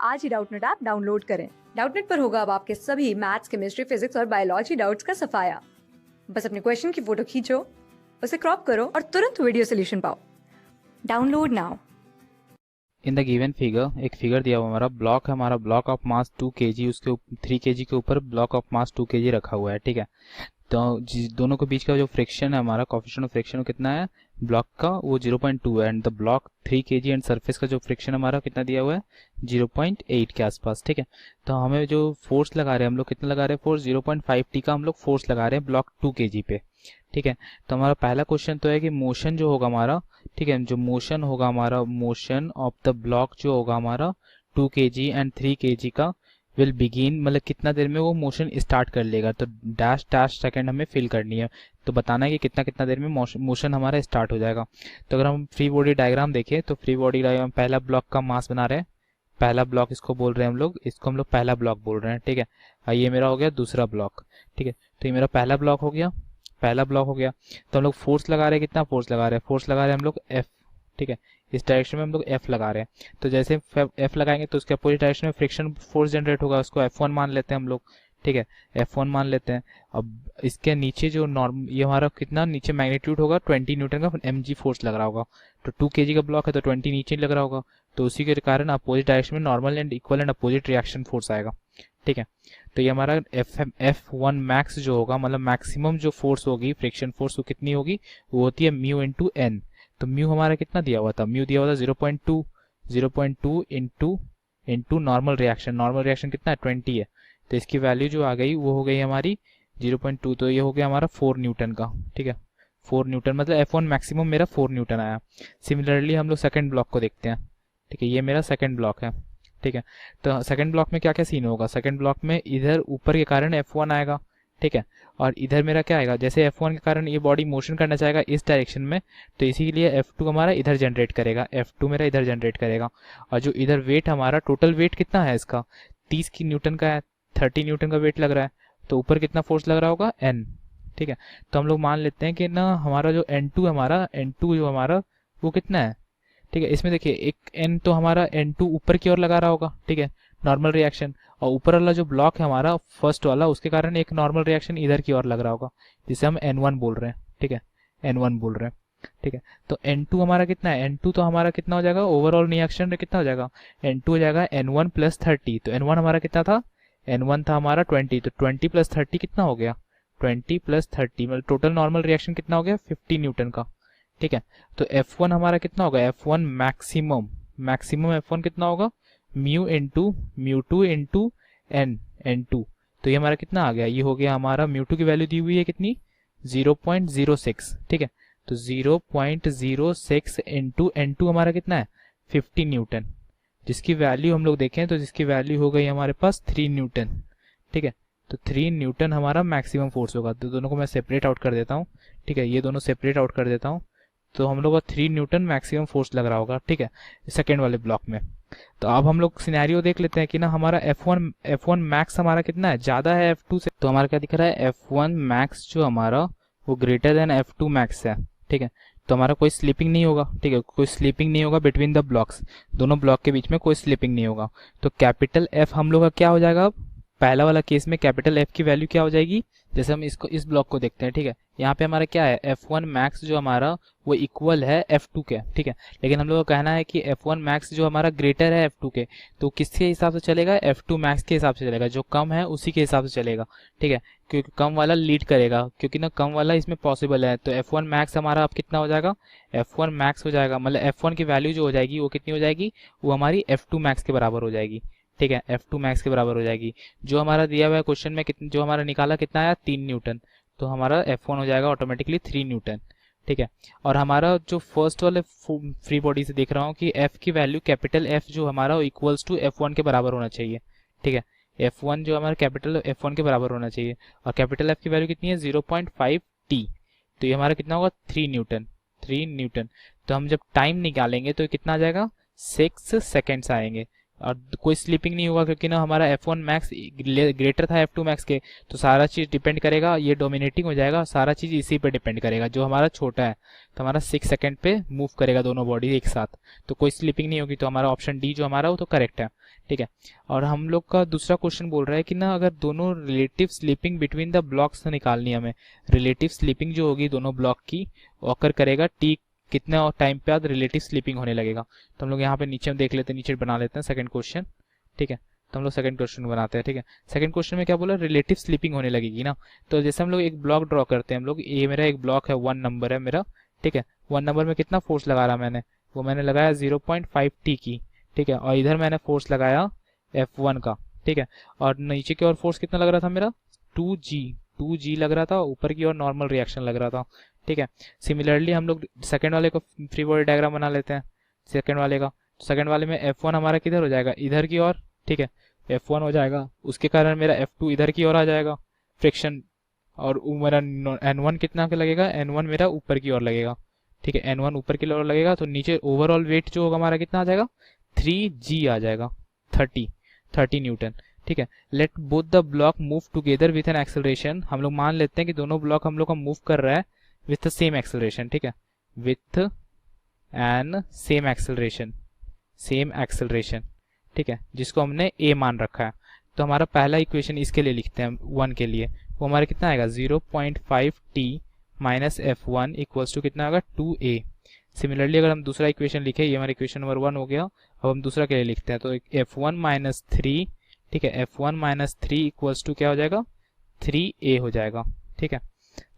आज ही Doubtnut app download करें। Doubtnut पर होगा अब आपके सभी मैथ्स, केमिस्ट्री, फिजिक्स और बायोलॉजी डाउट्स का सफाया। बस अपने क्वेश्चन की फोटो खींचो, उसे क्रॉप करो और तुरंत वीडियो सोल्यूशन पाओ। Download now. In the given figure एक फिगर दिया हुआ हमारा ब्लॉक है, हमारा ब्लॉक ऑफ मास 2 kg, उसके 3 kg के ऊपर ब्लॉक ऑफ मास 2 kg रखा हुआ है। ठीक है, तो दोनों के बीच का जो फ्रिक्शन है हमारा कोफिशिएंट ऑफ फ्रिक्शन कितना है ब्लॉक का, वो 0.2 है। And the block 3 kg and surface का जो फ्रिक्शन हमारा कितना दिया हुआ है 0.8 के आसपास। ठीक है, तो हमें जो फोर्स लगा रहे हैं हम लोग, कितना लगा रहे हैं फोर्स, 0.5 T का हम लोग फोर्स लगा रहे हैं ब्लॉक 2 kg पे। ठीक है, तो हमारा पहला क्वेश्चन तो है कि मोशन जो होगा हमारा, ठीक है, जो मोशन होगा हमारा, मोशन ऑफ द ब्लॉक जो होगा हमारा 2 kg एंड 3 kg का विल बिगिन, मतलब कितना देर में वो मोशन स्टार्ट कर लेगा। तो डैश डैश सेकंड हमें फिल करनी है, तो बताना है कि कितना कितना देर में मोशन हमारा स्टार्ट हो जाएगा। तो अगर हम फ्री बॉडी डायग्राम देखें तो फ्री बॉडी डायग्राम पहला ब्लॉक का मास बना रहे हैं, पहला ब्लॉक इसको बोल रहे हैं हम लोग, इसको हम लोग पहला ब्लॉक बोल रहे हैं। ठीक है, ये मेरा हो गया दूसरा ब्लॉक। ठीक है, तो ये मेरा पहला ब्लॉक हो गया, पहला ब्लॉक हो गया। तो हम लोग फोर्स लगा रहे हैं, कितना फोर्स लगा रहे हैं, फोर्स लगा रहे हैं हम लोग F। ठीक है, इस डायरेक्शन में हम लोग F लगा रहे हैं। तो जैसे F लगाएंगे तो उसके अपोजिट डायरेक्शन में फ्रिक्शन फोर्स जनरेट होगा, उसको F1 मान लेते हैं हम लोग। ठीक है, F1 मान लेते हैं। अब इसके नीचे जो नॉर्म, ये हमारा कितना नीचे मैग्नीट्यूड होगा 20 न्यूटन का mg फोर्स लग रहा होगा। तो 2 kg का ब्लॉक है तो 20 नीचे लग रहा होगा, तो उसी के कारण अपोजिट डायरेक्शन में normal and equal and opposite reaction force आएगा। ठीक है, तो ये हमारा F1 मैक्स जो होगा, मतलब मैक्सिमम जो फोर्स होगी फ्रिक्शन फोर्स, वो कितनी होगी, वो होती है म्यू इंटू एन। तो म्यू हमारा कितना दिया हुआ था, म्यू दिया हुआ था 0.2 इंटू नॉर्मल रिएक्शन कितना है 20 है। तो इसकी वैल्यू जो आ गई वो हो गई हमारी 0.2, तो ये हो गया हमारा 4 न्यूटन का। ठीक है, 4 न्यूटन मतलब F1 मैक्सिमम मेरा 4 न्यूटन आया। सिमिलरली हम लोग सेकंड ब्लॉक को देखते हैं। ठीक है, ये मेरा सेकंड ब्लॉक है। ठीक है, तो सेकंड ब्लॉक में क्या क्या सीन होगा, सेकंड ब्लॉक में इधर ऊपर के कारण F1 आएगा। ठीक है, और इधर मेरा क्या आएगा, जैसे F1 के कारण ये बॉडी मोशन करना चाहेगा इस डायरेक्शन में, तो इसीलिए F2 हमारा इधर जनरेट करेगा, F2 मेरा इधर जनरेट करेगा। और जो इधर वेट हमारा, टोटल वेट कितना है इसका 30 की न्यूटन का है, 30 न्यूटन का वेट लग रहा है, तो ऊपर कितना फोर्स लग रहा होगा N। ठीक है, तो हम लोग मान लेते हैं कि ना हमारा जो N2 जो हमारा वो कितना है। ठीक है, इसमें देखिए एक N तो हमारा N2 ऊपर की ओर लगा रहा होगा। ठीक है, नॉर्मल रिएक्शन, और ऊपर वाला जो ब्लॉक है हमारा फर्स्ट वाला, उसके कारण एक नॉर्मल रिएक्शन इधर की ओर लग रहा होगा, जिसे हम N1 बोल रहे हैं। ठीक है, N1 बोल रहे हैं। ठीक है, तो N2 हमारा कितना है, N2 तो हमारा कितना हो जाएगा, ओवरऑल रिएक्शन कितना हो जाएगा, N2 हो जाएगा N1 प्लस 30। तो N1 हमारा कितना था, N1 था हमारा 20, तो 20 प्लस 30 कितना हो गया, 20 प्लस 30 मतलब टोटल नॉर्मल रिएक्शन कितना हो गया 50 न्यूटन का। ठीक है, तो F1 हमारा कितना होगा, F1 मैक्सिमम F1 कितना होगा, म्यू2 इंटू N2। तो ये हमारा कितना आ गया, ये हो गया हमारा म्यू2 की वैल्यू दी हुई है कितनी 0.06। ठीक है, तो 0.06 इंटू N2 हमारा कितना है 50 न्यूटन, जिसकी वैल्यू हम लोग देखें तो जिसकी वैल्यू हो गई हमारे पास 3 न्यूटन। ठीक है, तो 3 न्यूटन हमारा मैक्सिमम फोर्स होगा। तो दोनों को मैं सेपरेट आउट कर देता हूँ। ठीक है, ये दोनों सेपरेट आउट कर देता हूँ, तो हम लोग का 3 न्यूटन मैक्सिमम फोर्स लग रहा होगा। ठीक है, सेकेंड वाले ब्लॉक में। तो अब हम लोग सिनेरियो देख लेते हैं कि ना हमारा F1 मैक्स हमारा कितना है, ज्यादा है F2 से। तो हमारा क्या दिख रहा है, F1 मैक्स जो हमारा वो ग्रेटर देन F2 मैक्स है। ठीक है, तो हमारा कोई स्लिपिंग नहीं होगा। ठीक है, कोई स्लिपिंग नहीं होगा बिटवीन द ब्लॉक्स, दोनों ब्लॉक के बीच में कोई स्लिपिंग नहीं होगा। तो कैपिटल F हम लोग का क्या हो जाएगा, अब पहला वाला केस में कैपिटल F की वैल्यू क्या हो जाएगी, जैसे हम इसको इस ब्लॉक को देखते हैं। ठीक है, यहाँ पे हमारा क्या है, F1 मैक्स जो हमारा वो इक्वल है F2 के। ठीक है, लेकिन हम लोग का कहना है कि F1 मैक्स जो हमारा ग्रेटर है F2 के, तो किसके हिसाब से चलेगा, F2 मैक्स के हिसाब से चलेगा, जो कम है उसी के हिसाब से चलेगा। ठीक है, क्योंकि कम वाला लीड करेगा, क्योंकि ना कम वाला इसमें पॉसिबल है। तो F1 मैक्स हमारा अब कितना हो जाएगा, F1 मैक्स हो जाएगा, मतलब F1 की वैल्यू जो हो जाएगी वो कितनी हो जाएगी, वो हमारी F2 मैक्स के बराबर हो जाएगी। ठीक है, F2 मैक्स के बराबर हो जाएगी। जो हमारा दिया हुआ है क्वेश्चन में जो हमारा निकाला कितना आया 3 न्यूटन, तो हमारा F1 हो जाएगा ऑटोमेटिकली 3 न्यूटन। ठीक है, और हमारा जो फर्स्ट वाले फ्री बॉडी से देख रहा हूँ कि F की वैल्यू कैपिटल F जो हमारा इक्वल्स टू F1 के बराबर होना चाहिए। ठीक है, F1 जो हमारा कैपिटल F1 के बराबर होना चाहिए, और कैपिटल F की वैल्यू कितनी है 0.5 T। तो ये हमारा कितना होगा 3 न्यूटन। तो हम जब टाइम निकालेंगे तो कितना आ जाएगा 6 सेकेंड्स आएंगे, और कोई स्लिपिंग नहीं होगा, क्योंकि ना हमारा F1 मैक्स ग्रेटर था F2 मैक्स के, तो सारा चीज़ डिपेंड करेगा, ये डोमिनेटिंग हो जाएगा, सारा चीज़ इसी पे डिपेंड करेगा। जो हमारा छोटा है तो हमारा 6 सेकंड पे मूव करेगा दोनों बॉडी एक साथ, तो कोई स्लिपिंग नहीं होगी, तो हमारा ऑप्शन डी जो हमारा वो तो करेक्ट है। ठीक है। और हम लोग का दूसरा क्वेश्चन बोल रहा है कि ना अगर दोनों relative sleeping between the blocks निकालनी है हमें, रिलेटिव स्लीपिंग जो होगी दोनों ब्लॉक की ऑकर करेगा टी कितने और टाइम पे बाद रिलेटिव स्लीपिंग होने लगेगा। तो हम लोग यहाँ पे नीचे देख लेते हैं, नीचे बना लेते हैं सेकंड क्वेश्चन। ठीक है, तो हम लोग सेकंड क्वेश्चन बनाते हैं। ठीक है, सेकंड क्वेश्चन में क्या बोला, रिलेटिव स्लीपिंग होने लगेगी ना। तो जैसे हम लोग एक ब्लॉक ड्रॉ करते हैं, हम लोग ये मेरा एक ब्लॉक है, 1 नंबर है मेरा। ठीक है, 1 नंबर में कितना फोर्स लगा रहा मैंने, वो मैंने लगाया 0.5 टी की। ठीक है, और इधर मैंने फोर्स लगाया F1 का। ठीक है, और नीचे की ओर फोर्स कितना लग रहा था मेरा, 2G लग रहा था, ऊपर की ओर नॉर्मल रिएक्शन लग रहा था। ठीक है, सिमिलरली हम लोग सेकंड वाले को फ्री बॉडी डायग्राम बना लेते हैं सेकंड वाले का। सेकंड वाले में F1 हमारा किधर हो जाएगा, इधर की ओर। ठीक है, F1 हो जाएगा, उसके कारण मेरा F2 इधर की ओर आ जाएगा फ्रिक्शन, और मेरा N1 कितना के लगेगा, N1 मेरा ऊपर की ओर लगेगा। ठीक है, N1 ऊपर की ओर लगेगा, तो नीचे ओवरऑल वेट जो होगा हमारा कितना आ जाएगा, 3G आ जाएगा, 30 न्यूटन। ठीक है, let both the block move together with an acceleration. हम लोग मान लेते हैं कि दोनों ब्लॉक हम लोग का मूव कर रहा है विथ द सेम एक्सेलरेशन। ठीक है, विथ एन सेम एक्सेलरेशन। ठीक है, जिसको हमने a मान रखा है। तो हमारा पहला इक्वेशन इसके लिए लिखते हैं 1 के लिए, वो हमारा कितना आएगा, 0.5t minus F1 equals to कितना आएगा, 2a। सिमिलरली अगर हम दूसरा इक्वेशन लिखे, ये हमारा इक्वेशन नंबर 1 हो गया। अब हम दूसरा के लिए लिखते हैं, तो F1 माइनस 3, ठीक है, F1 माइनस 3 इक्वल्स टू क्या हो जाएगा, 3a हो जाएगा। ठीक है,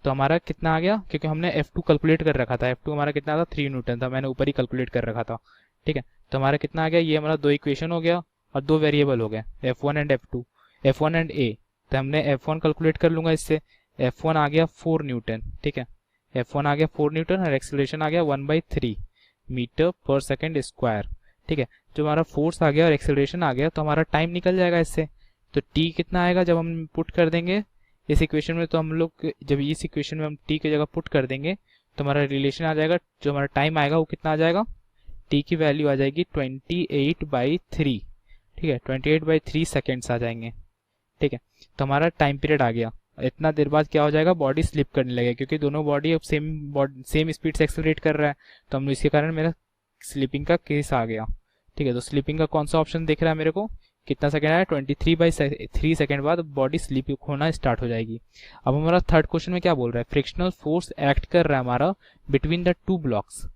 तो हमारा कितना आ गया, क्योंकि हमने F2 कैलकुलेट कर रखा था, F2 हमारा कितना था, 3 न्यूटन था, मैंने ऊपर ही कैलकुलेट कर रखा था। ठीक है, तो हमारा कितना आ गया, ये हमारा 2 इक्वेशन हो गया और 2 वेरिएबल हो गए, F1 and F2, F1 and a। तो हमने F1 कैलकुलेट कर लूंगा इससे, F1 आ गया 4 न्यूटन। ठीक है, F1 आ गया 4 न्यूटन और एक्सेलरेशन आ गया 1/3 मीटर पर सेकेंड स्क्वायर। ठीक है, जो हमारा फोर्स आ गया और एक्सेलरेशन आ गया, तो हमारा टाइम निकल जाएगा इससे। तो t कितना आएगा जब हम पुट कर देंगे इस इक्वेशन में, तो हम लोग जब इस इक्वेशन में हम t की जगह पुट कर देंगे तो हमारा रिलेशन आ जाएगा, जो हमारा टाइम आएगा वो कितना आ जाएगा, t की वैल्यू आ जाएगी 28/3। ठीक है, 28/3 सेकेंड्स आ जाएंगे। ठीक है, तो हमारा टाइम पीरियड आ गया। इतना देर बाद क्या हो जाएगा, बॉडी स्लिप करने लगेगी, क्योंकि दोनों बॉडी अब सेम स्पीड से एक्सेलरेट कर रहा है, तो हम इसके कारण मेरा स्लिपिंग का केस आ गया। ठीक है, तो स्लिपिंग का कौन सा ऑप्शन दिख रहा है मेरे को, कितना सेकंड आया, 23/3 सेकंड बाद बॉडी स्लिप होना स्टार्ट हो जाएगी। अब हमारा थर्ड क्वेश्चन में क्या बोल रहा है, फ्रिक्शनल फोर्स एक्ट कर रहा है हमारा between the 2 blocks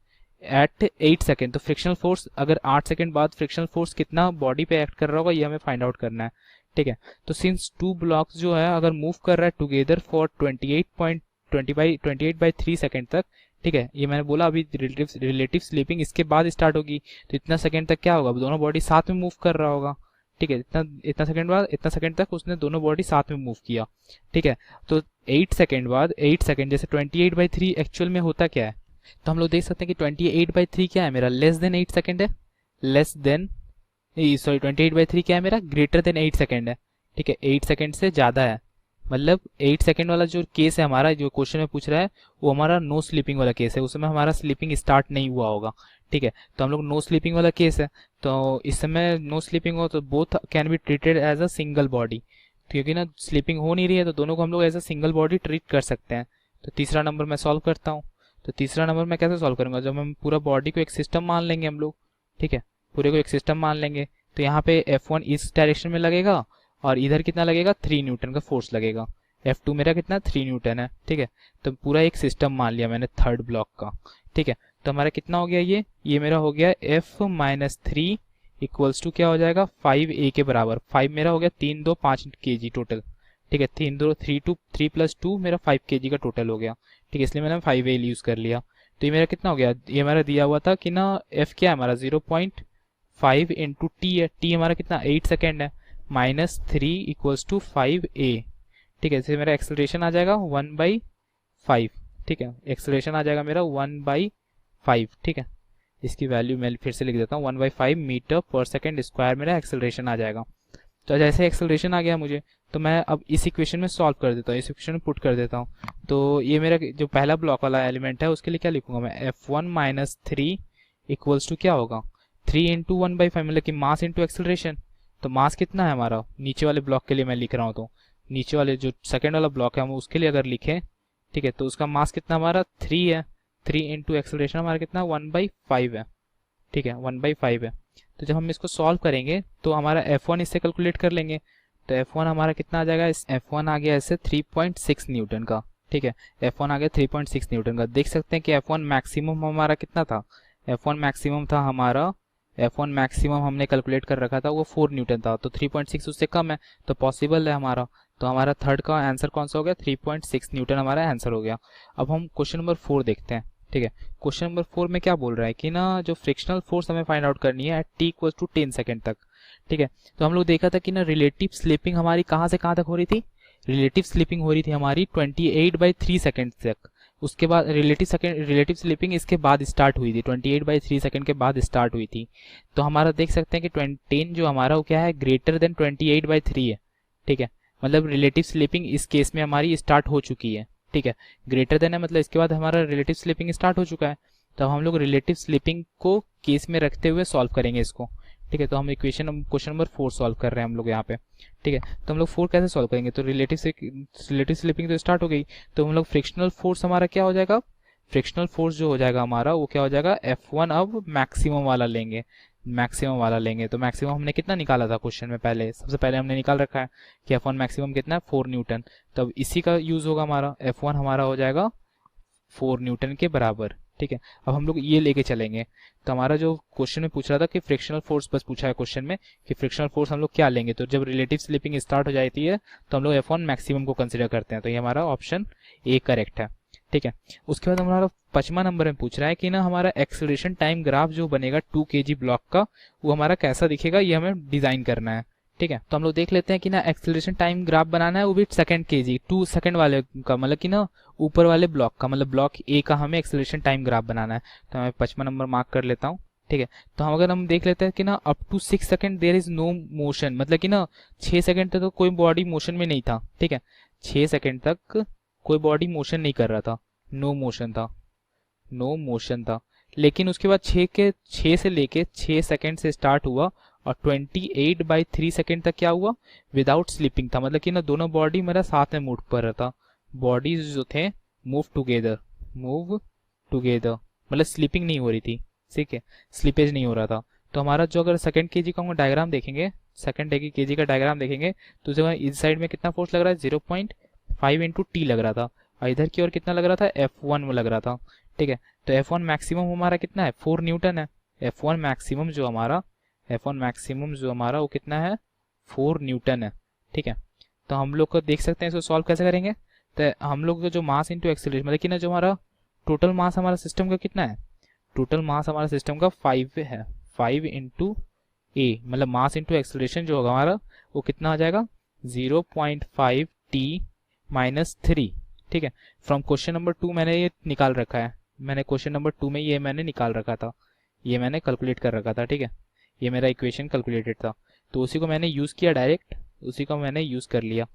at 8 second. तो फ्रिक्शनल फोर्स अगर 8 सेकेंड बाद फ्रिक्शनल फोर्स कितना बॉडी पे एक्ट कर रहा होगा, ये हमें फाइंड आउट करना है। ठीक है, तो सिंस 2 ब्लॉक्स जो है अगर मूव कर रहा है टुगेदर फॉर 28/3 सेकेंड तक। ठीक है, ये मैंने बोला अभी रिलेटिव स्लीपिंग इसके बाद स्टार्ट होगी, तो इतना सेकंड तक क्या होगा, दोनों बॉडी साथ में मूव कर रहा होगा। ठीक है, इतना सेकंड बाद इतना सेकंड तक उसने दोनों बॉडी साथ में मूव किया। ठीक है, तो 8 सेकंड बाद 8 सेकंड जैसे 28/3 एक्चुअल में होता क्या है, तो हम लोग देख सकते हैं कि 28/3 क्या है मेरा, लेस देन 8 सेकंड है, लेस देन सॉरी 28/3 क्या है मेरा, ग्रेटर देन 8 सेकंड है। ठीक है, 8 सेकंड से ज्यादा है, मतलब 8 सेकंड वाला जो केस है हमारा, जो क्वेश्चन में पूछ रहा है वो हमारा नो स्लीपिंग वाला केस है, उसमें हमारा स्लीपिंग स्टार्ट नहीं हुआ होगा। ठीक है, तो हम लोग नो स्लीपिंग वाला केस है, तो इस समय नो स्लीपिंग हो तो both can be treated as a single body, क्योंकि ना स्लीपिंग हो नहीं रही है तो दोनों को हम लोग as a single body treat कर सकते हैं। तो तीसरा नंबर मैं सॉल्व करता हूँ। तो तीसरा नंबर मैं कैसे सॉल्व करूंगा, जब हम पूरा बॉडी को एक सिस्टम मान लेंगे हम लोग। ठीक है, पूरे को एक सिस्टम मान लेंगे, तो यहाँ पे F1 इस डायरेक्शन में लगेगा और इधर कितना लगेगा, 3 न्यूटन का फोर्स लगेगा। F2 मेरा कितना, 3 न्यूटन है। ठीक है, तो पूरा एक सिस्टम मान लिया मैंने थर्ड ब्लॉक का। ठीक है, तो हमारा कितना हो गया, ये मेरा हो गया F-3 इक्वल्स टू क्या हो जाएगा, 5a के बराबर। 5 मेरा हो गया 3 2 5 kg टोटल। ठीक है, 3 + 2 मेरा 5 kg का टोटल हो गया। ठीक है, इसलिए मैंने 5a यूज कर लिया। तो ये मेरा कितना हो गया, ये हमारा दिया हुआ था कि ना F क्या है हमारा, 0.5 इंटू टी है, टी हमारा कितना 8 सेकेंड है, -3 इक्वल्स टू 5a। ठीक है, इससे मेरा एक्सेलरेशन आ जाएगा 1/5। ठीक है, एक्सेलरेशन आ जाएगा मेरा 1/5। ठीक है, इसकी वैल्यू मैं फिर से लिख देता हूँ, 1/5 मीटर पर सेकेंड स्क्वायर मेरा एक्सेलरेशन आ जाएगा। तो जैसे एक्सेलरेशन आ गया मुझे, तो मैं अब इस इक्वेशन में सॉल्व कर देता हूँ, इस इक्वेशन में पुट कर देता हूँ। तो ये मेरा जो पहला ब्लॉक वाला एलिमेंट है उसके लिए क्या लिखूंगा मैं, F1 - 3 इक्वल्स टू क्या होगा, 3 इंटू 1/5, मतलब कि मास इंटू एक्सेलरेशन। तो मास कितना है हमारा, नीचे वाले ब्लॉक के लिए मैं लिख रहा हूँ, तो नीचे वाले जो सेकेंड वाला ब्लॉक है हम उसके लिए अगर लिखें, ठीक है, तो उसका मास कितना हमारा 3 है, 3 इंटू एक्सेलरेशन हमारा कितना 1/5 है। ठीक है, 1/5 है। तो जब हम इसको सॉल्व करेंगे तो हमारा F1 इससे कैलकुलेट कर लेंगे। तो F1 हमारा कितना आ जाएगा, इस F1 आ गया ऐसे 3.6 न्यूटन का, ठीक है। F1 आ गया 3.6 न्यूटन का। देख सकते हैं कि F1 मैक्सिमम हमारा कितना था, F1 मैक्सिमम था हमारा, F1 मैक्सिमम हमने कैलकुलेट कर रखा था वो 4 न्यूटन था, तो 3.6 उससे कम है तो पॉसिबल है हमारा। तो हमारा थर्ड का आंसर कौन सा हो गया, 3.6 न्यूटन हमारा आंसर हो गया। अब हम क्वेश्चन नंबर 4 देखते हैं, ठीक है। क्वेश्चन नंबर 4 में क्या बोल रहा है कि ना जो फ्रिक्शनल फोर्स हमें फाइंड आउट करनी है at t equal to 10 second तक, ठीक है। तो हम लोग देखा था कि ना रिलेटिव स्लिपिंग हमारी कहाँ से कहाँ तक हो रही थी, रिलेटिव स्लिपिंग हो रही थी हमारी 28/3 सेकेंड तक। उसके बाद रिलेटिव स्लिपिंग इसके बाद स्टार्ट हुई थी, 28/3 सेकेंड के बाद स्टार्ट हुई थी। तो हमारा देख सकते हैं कि 10 जो हमारा वो क्या है, ग्रेटर देन 28/3 है, ठीक है। मतलब रिलेटिव स्लिपिंग इस केस में हमारी स्टार्ट हो चुकी है, ठीक है। ग्रेटर देन है मतलब इसके बाद हमारा रिलेटिव स्लिपिंग स्टार्ट हो चुका है। तो हम लोग रिलेटिव स्लिपिंग को केस में रखते हुए सॉल्व करेंगे इसको, ठीक है। तो हम इक्वेशन क्वेश्चन नंबर 4 सॉल्व कर रहे हैं हम लोग यहाँ पे, ठीक है। तो हम लोग 4 कैसे सॉल्व करेंगे, तो रिलेटिव स्लिपिंग तो स्टार्ट हो गई, तो हम लोग फ्रिक्शनल फोर्स हमारा क्या हो जाएगा, फ्रिक्शनल फोर्स जो हो जाएगा हमारा वो क्या हो जाएगा, F1 अब मैक्सिमम वाला लेंगे, मैक्सिमम वाला लेंगे। तो मैक्सिमम हमने कितना निकाला था क्वेश्चन में, पहले सबसे पहले हमने निकाल रखा है कि F1 मैक्सिमम कितना है, 4 न्यूटन। तब इसी का यूज होगा हमारा, F1 हमारा हो जाएगा 4 न्यूटन के बराबर, ठीक है। अब हम लोग ये लेके चलेंगे। तो हमारा जो क्वेश्चन में पूछ रहा था कि फ्रिक्शनल फोर्स बस पूछा है क्वेश्चन में कि फ्रिक्शनल फोर्स हम लोग क्या लेंगे, तो जब रिलेटिव स्लिपिंग स्टार्ट हो जाती है तो हम लोग F1 मैक्सिमम को कंसिडर करते हैं। तो ये हमारा ऑप्शन ए करेक्ट है, ठीक है। उसके बाद हमारा 5वां नंबर में पूछ रहा है कि ना हमारा एक्सेलरेशन टाइम ग्राफ जो बनेगा 2 kg ब्लॉक का वो हमारा कैसा दिखेगा, ये हमें डिजाइन करना है, ठीक है। तो हम लोग देख लेते हैं कि ना एक्सेलरेशन टाइम ग्राफ बनाना है वो भी सेकंड केजी 2 सेकंड वाले का, मतलब कि ना ऊपर वाले ब्लॉक का, मतलब ब्लॉक ए का हमें एक्सेलरेशन टाइम ग्राफ बनाना है। तो मैं 5वां नंबर मार्क कर लेता हूँ, ठीक है। तो हम अगर हम देख लेते हैं कि ना up to 6 second there is no motion, मतलब कि ना 6 सेकंड तक तो कोई बॉडी मोशन में नहीं था, ठीक है। 6 सेकंड तक कोई बॉडी मोशन नहीं कर रहा था, नो मोशन था, नो मोशन था। लेकिन उसके बाद 6 से लेके 6 सेकंड से स्टार्ट हुआ और 28/3 सेकंड तक क्या हुआ, विदाउट स्लिपिंग था, मतलब कि ना दोनों बॉडी मेरा साथ में मूव कर रहा था, बॉडीज जो थे मूव टुगेदर, मतलब स्लिपिंग नहीं हो रही थी, ठीक है, स्लिपेज नहीं हो रहा था। तो हमारा जो अगर सेकंड केजी का हम डायग्राम देखेंगे, सेकंड केजी का डायग्राम देखेंगे तो जो इस साइड में कितना फोर्स लग रहा है, 0.5 इंटू टी लग रहा था, और इधर की ओर कितना लग रहा था, F1 में लग रहा था, ठीक है। तो F1 मैक्सिमम हमारा कितना है, 4 न्यूटन है। F1 मैक्सिमम जो हमारा वो कितना है, 4 न्यूटन है, ठीक है। तो हम लोग को देख सकते हैं इसको सॉल्व कैसे करेंगे। तो हम लोग जो मास इंटू एक्सेलरेशन, मतलब कि ना जो हमारा टोटल मास हमारा सिस्टम का कितना है, टोटल मास हमारा सिस्टम का 5 है, 5 इंटू ए, मतलब मास इंटू एक्सेलरेशन जो होगा हमारा वो कितना आ जाएगा, 0.5 टी माइनस 3, ठीक है। फ्रॉम क्वेश्चन नंबर 2 मैंने ये निकाल रखा है, मैंने क्वेश्चन नंबर 2 में ये मैंने निकाल रखा था, ये मैंने कैलकुलेट कर रखा था, ठीक है। ये मेरा इक्वेशन कैलकुलेटेड था, तो उसी को मैंने यूज़ किया, डायरेक्ट उसी को मैंने यूज़ कर लिया,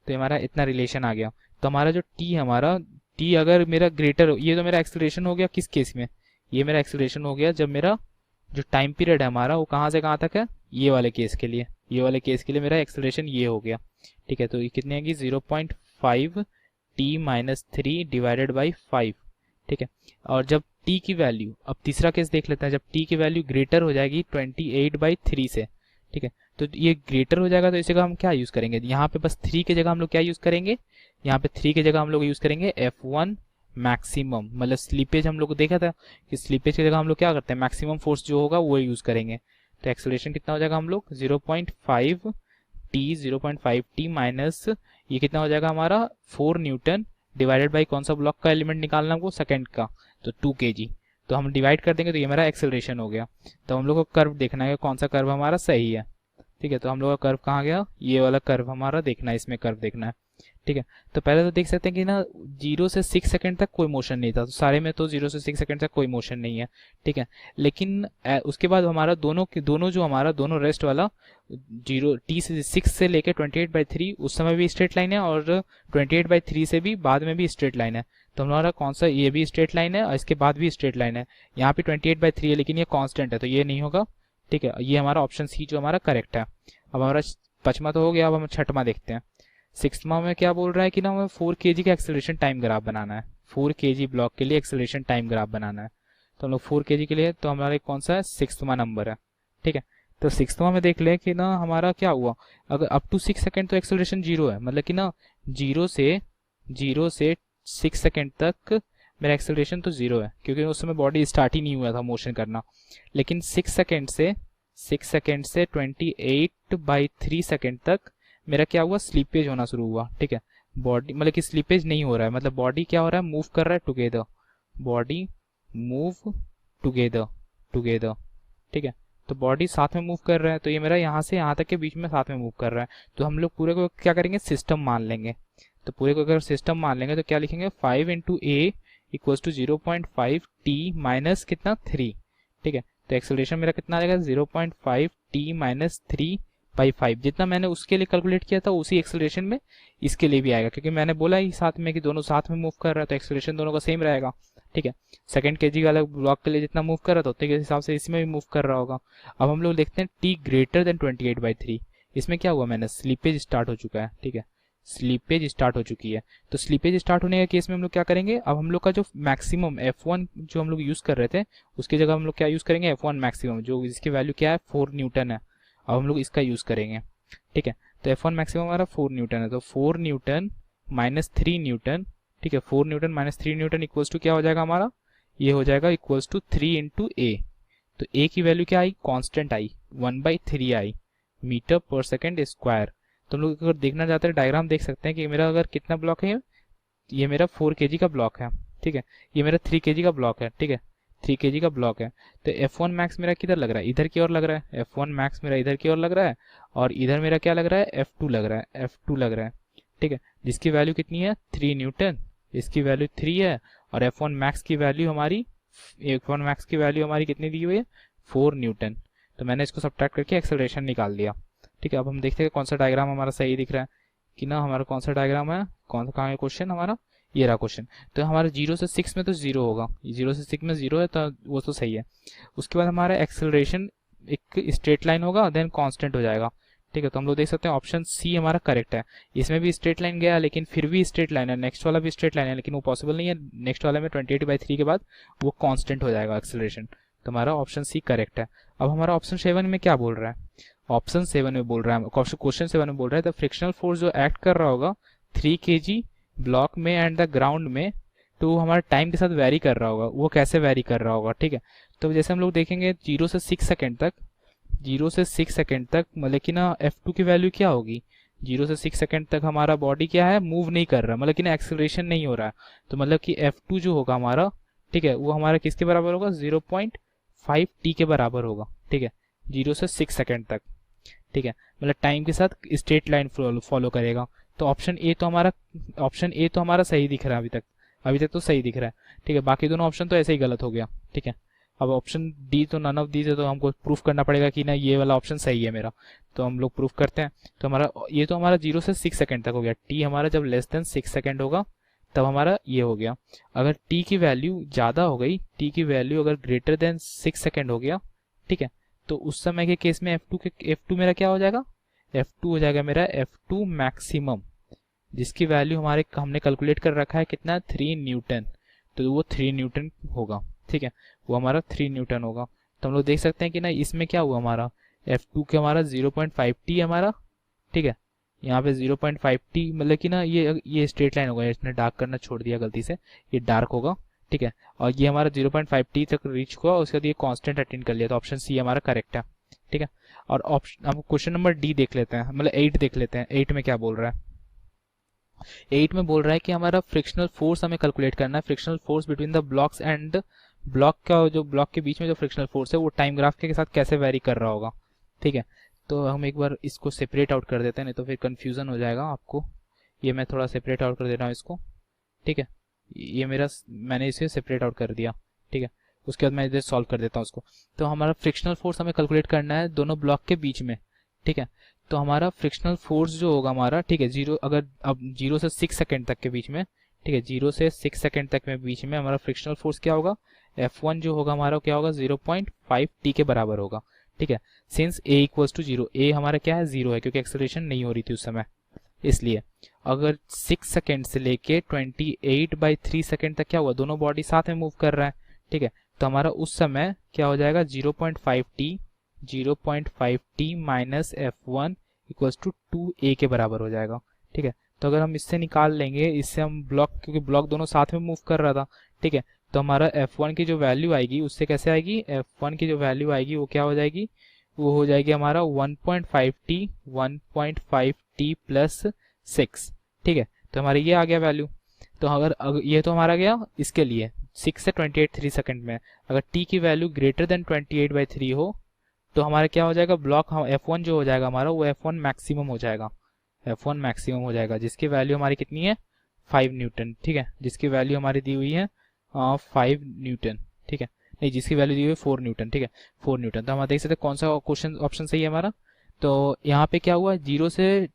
तो हमारा इतना रिलेशन आ गया। तो हमारा जो टी हमारा टी अगर मेरा ग्रेटर हो, ये तो मेरा एक्सेलरेशन हो गया किस केस में, ये मेरा एक्सेलरेशन हो गया जब मेरा जो टाइम पीरियड है हमारा वो कहाँ से कहाँ तक है, ये वाले केस के लिए, ये वाले केस के लिए मेरा एक्सेलरेशन ये हो गया, ठीक है। तो ये कितनी आएगी, 0.5 टी माइनस 3 डिवाइडेड बाई 5, ठीक है। और जब t की वैल्यू, अब तीसरा केस देख लेते हैं, जब t की वैल्यू ग्रेटर हो जाएगी 28/3 से, ठीक है। तो ये ग्रेटर हो जाएगा तो इसी का हम क्या यूज करेंगे, यहाँ पे बस 3 की जगह हम लोग क्या यूज करेंगे, यहाँ पे 3 की जगह हम लोग यूज करेंगे F1 मैक्सिमम, मतलब स्लीपेज हम लोग को देखा था कि स्लीपेज की जगह हम लोग क्या करते हैं, मैक्सिमम फोर्स जो होगा वो यूज करेंगे। तो एक्सेलरेशन कितना हो जाएगा हम लोग 0.5 टी माइनस ये कितना हो जाएगा हमारा 4 न्यूटन डिवाइडेड बाई कौन सा ब्लॉक का एलिमेंट निकालना हमको, सेकंड का, तो 2 kg। तो हम डिवाइड कर देंगे तो ये मेरा एक्सेलरेशन हो गया। तो हम लोग को कर्व देखना है कौन सा कर्व हमारा सही है, ठीक है। तो हम लोग का कर्व कहाँ गया, ये वाला कर्व हमारा देखना है, इसमें कर्व देखना है, ठीक है। तो पहले तो देख सकते हैं कि ना 0 से 6 सेकंड तक कोई मोशन नहीं था, तो सारे में तो 0 से 6 सेकंड तक कोई मोशन नहीं है, ठीक है। लेकिन उसके बाद हमारा दोनों जो हमारा दोनों रेस्ट वाला 0 टी से 6 से लेके 28/3 उस समय भी स्ट्रेट लाइन है, और 28/3 से भी बाद में भी स्ट्रेट लाइन है। तो हमारा कौन सा, ये भी स्ट्रेट लाइन है और इसके बाद भी स्ट्रेट लाइन है। यहाँ पे 28/3 है लेकिन ये कांस्टेंट है तो ये नहीं होगा, ठीक है। ये हमारा ऑप्शन सी जो हमारा करेक्ट है। अब हमारा 5वां तो हो गया, अब हम 6वां देखते हैं। 6वां में क्या बोल रहा है कि ना हमें 4 kg का एक्सेलरेशन टाइम ग्राफ बनाना है, 4 kg ब्लॉक के लिए एक्सेलरेशन टाइम ग्राफ बनाना है। तो हम लोग 4 kg के लिए, तो हमारे कौन सा है, 6वां नंबर है। ठीक है। तो सिक्सवा में देख ले कि ना हमारा क्या हुआ, अगर अप टू 6 सेकेंड तो एक्सेलरेशन जीरो है, मतलब कि ना जीरो से 6 सेकेंड तक मेरा एक्सेलरेशन तो जीरो है, क्योंकि उस समय बॉडी स्टार्ट ही नहीं हुआ था मोशन करना। लेकिन 6 सेकेंड से 28/3 सेकेंड तक मेरा क्या हुआ, स्लीपेज होना शुरू हुआ। ठीक है, बॉडी मतलब कि स्लीपेज नहीं हो रहा है, मतलब बॉडी क्या हो रहा है, मूव कर रहा है together, body move together together. ठीक है, तो बॉडी साथ में मूव कर रहा है, तो ये मेरा यहाँ से यहाँ तक के बीच में साथ में मूव कर रहा है। तो हम लोग पूरे को क्या करेंगे, सिस्टम मान लेंगे। तो पूरे को अगर सिस्टम मान लेंगे तो क्या लिखेंगे, 5 into a equals to 0.5 t minus कितना 3। ठीक है, तो एक्सेलरेशन मेरा कितना आ जाएगा, 0.5 टी माइनस 3/5। जितना मैंने उसके लिए कैलकुलेट किया था उसी एक्सेलरेशन में इसके लिए भी आएगा, क्योंकि मैंने बोला ही साथ में कि दोनों साथ में मूव कर रहा है, तो एक्सेलरेशन दोनों का सेम रहेगा। ठीक है, सेकंड केजी वाला ब्लॉक के लिए जितना मूव कर रहा था उतने के हिसाब से इसमें भी मूव कर रहा होगा। अब हम लोग देखते हैं टी ग्रेटर देन 28/3, इसमें क्या हुआ, मैंने स्लीपेज स्टार्ट हो चुका है। ठीक है, स्लीपेज स्टार्ट हो चुकी है। तो स्लीपेज स्टार्ट होने के केस में हम लोग क्या करेंगे, अब हम लोग का जो मैक्सिमम F1 जो हम लोग यूज कर रहे थे उसकी जगह हम लोग क्या यूज करेंगे, F1 मैक्सिमम, जो इसकी वैल्यू क्या है 4 न्यूटन है। अब हम लोग इसका यूज करेंगे। ठीक है, तो F1 मैक्सिमम हमारा 4 न्यूटन है, तो 4 न्यूटन माइनस 3 न्यूटन। ठीक है, 4 newton minus 3 newton equals to क्या हो जाएगा हमारा, ये हो जाएगा इक्वल्स टू 3 इंटू ए। तो ए की वैल्यू क्या आई, कांस्टेंट आई, 1/3 आई, मीटर पर सेकेंड स्क्वायर। तो हम लोग अगर देखना चाहते हैं डायग्राम देख सकते हैं कि मेरा अगर कितना ब्लॉक है, ये मेरा 4 kg का ब्लॉक है। ठीक है, ये मेरा 3 kg का ब्लॉक है। ठीक है, 3 kg का ब्लॉक है। तो F1 मैक्स मेरा किधर लग रहा है, इधर की ओर लग रहा है। F1 मैक्स मेरा इधर की ओर लग रहा है, और इधर मेरा क्या लग रहा है, F2 लग रहा है, F2 लग रहा है। ठीक है, जिसकी वैल्यू कितनी है, 3 न्यूटन, इसकी वैल्यू 3 है, और F1 मैक्स की वैल्यू हमारी कितनी दी हुई है, 4 न्यूटन। तो मैंने इसको सब्ट्रैक्ट करके एक्सेलरेशन निकाल दिया। ठीक है, अब हम देखते हैं कौन सा डायग्राम हमारा सही दिख रहा है कि ना, हमारा कौन सा डायग्राम है, कहाँ है क्वेश्चन हमारा, ये रहा क्वेश्चन। तो हमारा 0 से 6 में तो 0 होगा, 0 से 6 में 0 है, तो वो तो सही है। उसके बाद हमारा एक्सेलरेशन एक स्ट्रेट लाइन होगा, देन कांस्टेंट हो जाएगा। ठीक है, तो हम लोग देख सकते हैं ऑप्शन सी हमारा करेक्ट है। इसमें भी स्ट्रेट लाइन गया, लेकिन फिर भी स्ट्रेट लाइन है, नेक्स्ट वाला भी स्ट्रेट लाइन है, लेकिन वो पॉसिबल नहीं है। नेक्स्ट वाले में 28/3 के बाद वो कांस्टेंट हो जाएगा एक्सेलरेशन। तो हमारा ऑप्शन सी करेक्ट है। अब हमारा ऑप्शन 7 में क्या बोल रहा है, ऑप्शन 7 में बोल रहा है, क्वेश्चन 7 में बोल रहा है द फ्रिक्शनल फोर्स जो एक्ट कर रहा होगा 3 kg ब्लॉक में एंड द ग्राउंड में, तो हमारा टाइम के साथ वेरी कर रहा होगा, वो कैसे वेरी कर रहा होगा। ठीक है, तो जैसे हम लोग देखेंगे 0 से 6 सेकेंड तक मतलब कि ना F2 की वैल्यू क्या होगी, 0 से 6 सेकेंड तक हमारा बॉडी क्या है, मूव नहीं कर रहा, मतलब कि ना एक्सेलरेशन नहीं हो रहा है। तो मतलब कि F2 जो होगा हमारा, ठीक है, वो हमारा किसके बराबर होगा, 0.5 t के बराबर होगा। ठीक है, 0 से 6 सेकेंड तक। ठीक है, मतलब टाइम के साथ स्ट्रेट लाइन फॉलो करेगा। तो ऑप्शन ए तो हमारा सही दिख रहा है अभी तक तो सही दिख रहा है। ठीक है, बाकी दोनों ऑप्शन तो ऐसे ही गलत हो गया। ठीक है, अब ऑप्शन डी तो नन ऑफ दी से, तो हमको प्रूफ करना पड़ेगा कि ना ये वाला ऑप्शन सही है मेरा। तो हम लोग प्रूफ करते हैं। तो हमारा 0 से 6 सेकेंड तक हो गया, टी हमारा जब लेस देन 6 सेकेंड होगा तब हमारा ये हो गया। अगर टी की वैल्यू ज़्यादा हो गई, टी की वैल्यू अगर ग्रेटर देन 6 सेकेंड हो गया, ठीक है, तो उस समय के केस में F2 मेरा क्या हो जाएगा, F2 हो जाएगा मेरा F2 मैक्सिमम, जिसकी वैल्यू हमने कैलकुलेट कर रखा है कितना, 3 न्यूटन। तो वो 3 न्यूटन होगा। ठीक है, वो हमारा 3 न्यूटन होगा। तो हम लोग देख सकते हैं कि ना इसमें क्या हुआ, हमारा F2 के हमारा 0.5 टी हमारा। ठीक है, यहाँ पे 0.5 टी मतलब कि ना ये स्ट्रेट लाइन होगा, इसने डार्क करना छोड़ दिया गलती से, ये डार्क होगा। ठीक है, और ये हमारा 0.5 टी तक रीच हुआ, उसके बाद ये कांस्टेंट अटेन कर लिया, तो ऑप्शन सी हमारा करेक्ट है। ठीक है, और ऑप्शन हम क्वेश्चन नंबर डी देख लेते हैं, मतलब 8 देख लेते हैं। 8 में क्या बोल रहा है, 8 में बोल रहा है कि हमारा फ्रिक्शनल फोर्स हमें कैलकुलेट करना है, frictional force between the blocks and block का, जो ब्लॉक के बीच में जो फ्रिक्शनल फोर्स है वो टाइम ग्राफ के साथ कैसे वेरी कर रहा होगा। ठीक है, तो हम एक बार इसको सेपरेट आउट कर देते हैं, नहीं तो फिर कंफ्यूजन हो जाएगा आपको। ये मैं थोड़ा सेपरेट आउट कर दे रहा हूँ इसको। ठीक है, ये मैंने इसे सेपरेट आउट कर दिया। ठीक है, उसके बाद मैं इधर सॉल्व कर देता हूँ उसको। तो हमारा फ्रिक्शनल फोर्स हमें कैलकुलेट करना है दोनों ब्लॉक के बीच में। ठीक है, तो हमारा फ्रिक्शनल फोर्स जो होगा हमारा, ठीक है, 0 से 6 सेकेंड तक के बीच में, ठीक है, 0 से 6 सेकेंड तक में बीच में हमारा फ्रिक्शनल फोर्स क्या होगा, F1 जो होगा हमारा क्या होगा, 0.5 टी के बराबर होगा। ठीक है, since a equals to 0, a हमारा क्या है, 0 है, क्योंकि एक्सेलरेशन नहीं हो रही थी उस समय, इसलिए। अगर 6 सेकेंड से लेके 28/3 सेकेंड तक क्या हुआ, दोनों बॉडी साथ में मूव कर रहा है। ठीक है, तो हमारा उस समय क्या हो जाएगा, 0.5 T 0.5t minus F1 equals to 2a के बराबर हो जाएगा। ठीक है, तो अगर हम इससे निकाल लेंगे, इससे हम ब्लॉक, क्योंकि ब्लॉक दोनों साथ में मूव कर रहा था, ठीक है, तो हमारा F1 की जो वैल्यू आएगी उससे कैसे आएगी, F1 की जो वैल्यू आएगी वो क्या हो जाएगी, वो हो जाएगी हमारा 1.5t प्लस 6। ठीक है, तो हमारा ये आ गया वैल्यू। तो अगर ये तो हमारा गया इसके लिए 6 से 28 3 सेकंड में, अगर t की वैल्यू ग्रेटर देन 28/3 हो तो हमारा क्या हो जाएगा, ब्लॉक F1 जो हो जाएगा हमारा वो F1 मैक्सिमम हो जाएगा, F1 मैक्सिमम हो जाएगा, जिसकी वैल्यू हमारी कितनी है 5 न्यूटन। ठीक है, जिसकी वैल्यू हमारी दी हुई है 5 न्यूटन। ठीक है, नहीं, जिसकी वैल्यू दी हुई है 4 न्यूटन। ठीक है, 4 न्यूटन। तो हम देख सकते हैं कौन सा क्वेश्चन ऑप्शन सही है हमारा। तो यहाँ पे क्या हुआ, 0 से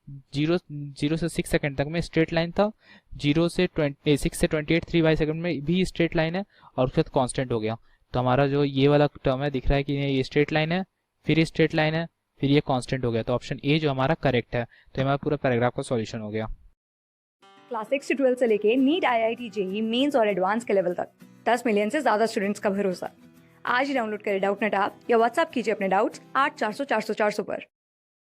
6 सेकंड तक में स्ट्रेट लाइन था, 6 से 28 3 सेकंड में भी स्ट्रेट लाइन है, और उसके बाद कांस्टेंट हो गया। तो हमारा जो ये वाला टर्म है दिख रहा है कि ये स्ट्रेट लाइन है, फिर ये स्ट्रेट लाइन है, फिर ये कांस्टेंट हो गया। तो ऑप्शन ए जो हमारा करेक्ट है। तो हमारा पूरा पैराग्राफ का सॉल्यूशन हो गया। क्लास 6 से 12 से लेके नीट, IIT, जेईई मेंस और एडवांस के लेवल तक 10 मिलियन से ज्यादा स्टूडेंट्स का भरोसा। आज ही डाउनलोड करें डाउटनेट ऐप या व्हाट्सएप कीजिए अपने डाउट्स 8400 400 400 पर।